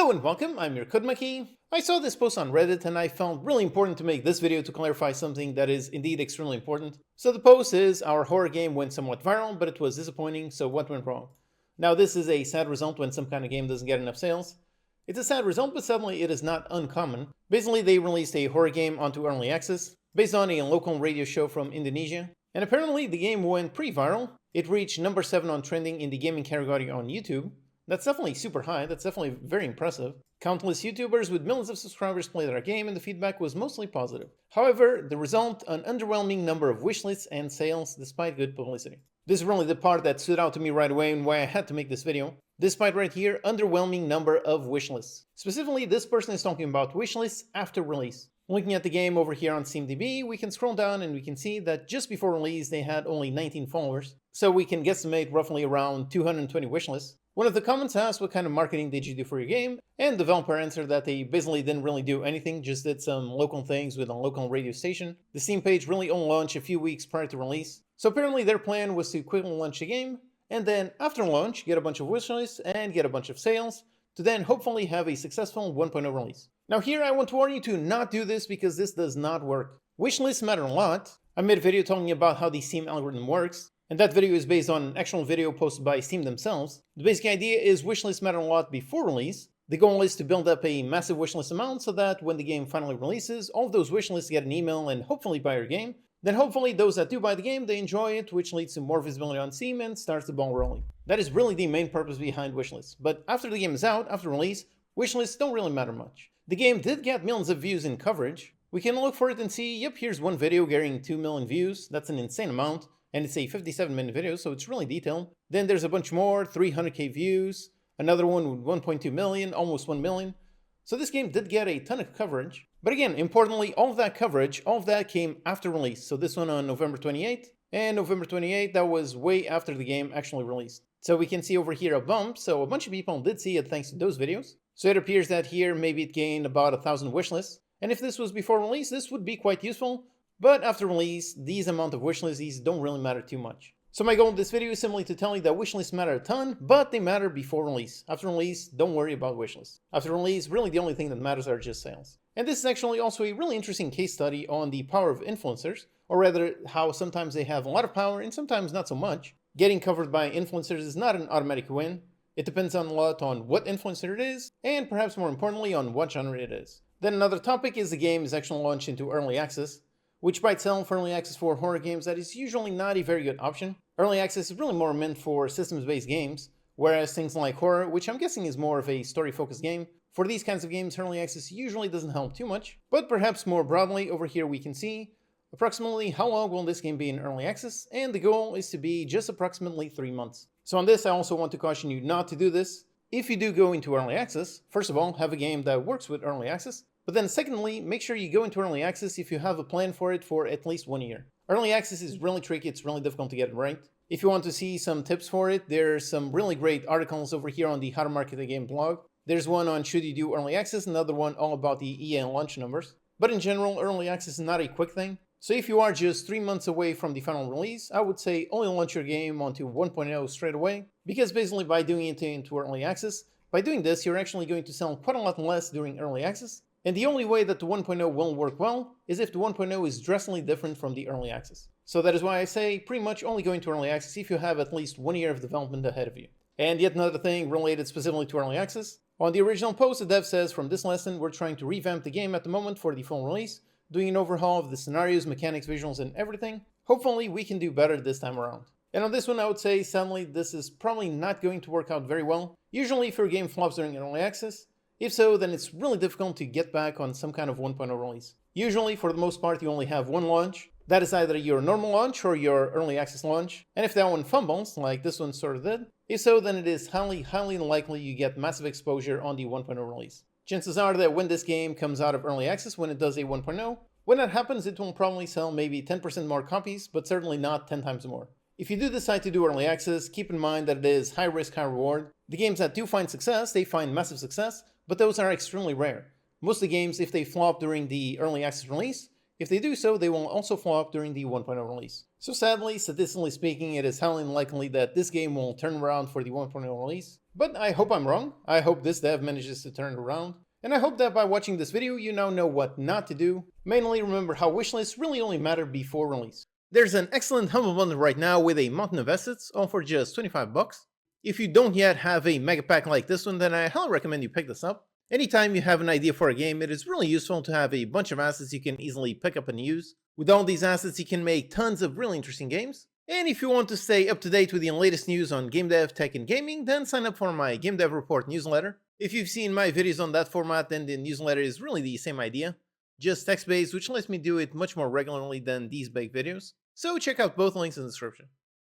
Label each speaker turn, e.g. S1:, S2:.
S1: Hello and welcome, I'm your Kudmaki. I saw this post on Reddit and I found really important to make this video to clarify something that is indeed extremely important. So the post is, our horror game went somewhat viral, but it was disappointing, so what went wrong? Now this is a sad result when some kind of game doesn't get enough sales. It's a sad result, but sadly it is not uncommon. Basically they released a horror game onto early access, based on a local radio show from Indonesia. And apparently the game went pretty viral. It reached number 7 on trending in the gaming category on YouTube. That's definitely super high, that's definitely very impressive. Countless YouTubers with millions of subscribers played our game and the feedback was mostly positive. However, the result, an underwhelming number of wishlists and sales despite good publicity. This is really the part that stood out to me right away and why I had to make this video. Despite right here, underwhelming number of wishlists. Specifically, this person is talking about wishlists after release. Looking at the game over here on SteamDB, we can scroll down and we can see that just before release they had only 19 followers. So we can guesstimate roughly around 220 wishlists. One of the comments asked what kind of marketing did you do for your game, and the developer answered that they basically didn't really do anything, just did some local things with a local radio station. The Steam page really only launched a few weeks prior to release, so apparently their plan was to quickly launch the game, and then after launch get a bunch of wishlists and get a bunch of sales, to then hopefully have a successful 1.0 release. Now here I want to warn you to not do this because this does not work. Wishlists matter a lot. I made a video talking about how the Steam algorithm works, and that video is based on an actual video posted by Steam themselves. The basic idea is wishlists matter a lot before release. The goal is to build up a massive wishlist amount so that when the game finally releases, all of those wishlists get an email and hopefully buy your game. Then hopefully those that do buy the game, they enjoy it, which leads to more visibility on Steam and starts the ball rolling. That is really the main purpose behind wishlists. But after the game is out, after release, wishlists don't really matter much. The game did get millions of views in coverage. We can look for it and see, yep, here's one video getting 2 million views. That's an insane amount. And it's a 57-minute video, so it's really detailed. Then there's a bunch more, 300k views, another one with 1.2 million, almost 1 million. So this game did get a ton of coverage. But again, importantly, all of that coverage, all of that came after release. So this one on November 28th, and November 28th, that was way after the game actually released. So we can see over here a bump, so a bunch of people did see it thanks to those videos. So it appears that here maybe it gained about 1,000 wishlists. And if this was before release, this would be quite useful. But after release, these amount of wishlists don't really matter too much. So my goal in this video is simply to tell you that wishlists matter a ton, but they matter before release. After release, don't worry about wishlists. After release, really the only thing that matters are just sales. And this is actually also a really interesting case study on the power of influencers, or rather how sometimes they have a lot of power and sometimes not so much. Getting covered by influencers is not an automatic win. It depends on a lot on what influencer it is, and perhaps more importantly on what genre it is. Then another topic is the game is actually launched into early access, which by itself, early access for horror games, that is usually not a very good option. Early access is really more meant for systems-based games, whereas things like horror, which I'm guessing is more of a story-focused game, for these kinds of games, early access usually doesn't help too much. But perhaps more broadly, over here we can see approximately how long will this game be in early access, and the goal is to be just approximately 3 months. So on this, I also want to caution you not to do this. If you do go into early access, first of all, have a game that works with early access. But then secondly, make sure you go into early access if you have a plan for it for at least 1 year. Early access is really tricky, it's really difficult to get it right. If you want to see some tips for it, there's some really great articles over here on the How to Market a Game blog. There's one on should you do early access, another one all about the EA launch numbers. But in general, early access is not a quick thing. So if you are just 3 months away from the final release, I would say only launch your game onto 1.0 straight away. Because basically by doing it into early access, by doing this, you're actually going to sell quite a lot less during early access. And the only way that the 1.0 will work well is if the 1.0 is drastically different from the early access. So that is why I say pretty much only go into early access if you have at least 1 year of development ahead of you. And yet another thing related specifically to early access. On the original post, the dev says, from this lesson, we're trying to revamp the game at the moment for the full release, doing an overhaul of the scenarios, mechanics, visuals, and everything. Hopefully we can do better this time around. And on this one, I would say, sadly, this is probably not going to work out very well. Usually if your game flops during early access, if so, then it's really difficult to get back on some kind of 1.0 release. Usually, for the most part, you only have one launch. That is either your normal launch or your early access launch. And if that one fumbles, like this one sort of did, if so, then it is highly unlikely you get massive exposure on the 1.0 release. Chances are that when this game comes out of early access, when it does a 1.0, when that happens, it will probably sell maybe 10% more copies, but certainly not 10 times more. If you do decide to do early access, keep in mind that it is high risk, high reward. The games that do find success, they find massive success, but those are extremely rare. Most of the games, if they flop during the early access release, if they do so, they will also flop during the 1.0 release. So sadly, statistically speaking, it is highly unlikely that this game will turn around for the 1.0 release. But I hope I'm wrong. I hope this dev manages to turn it around. And I hope that by watching this video, you now know what not to do. Mainly remember how wishlists really only matter before release. There's an excellent humble bundle right now with a mountain of assets, all for just 25 bucks. If you don't yet have a mega pack like this one, then I highly recommend you pick this up. Anytime you have an idea for a game, it is really useful to have a bunch of assets you can easily pick up and use. With all these assets, you can make tons of really interesting games. And if you want to stay up to date with the latest news on game dev, tech, and gaming, then sign up for my Game Dev Report newsletter. If you've seen my videos on that format, then the newsletter is really the same idea, just text-based, which lets me do it much more regularly than these big videos. So check out both links in the description.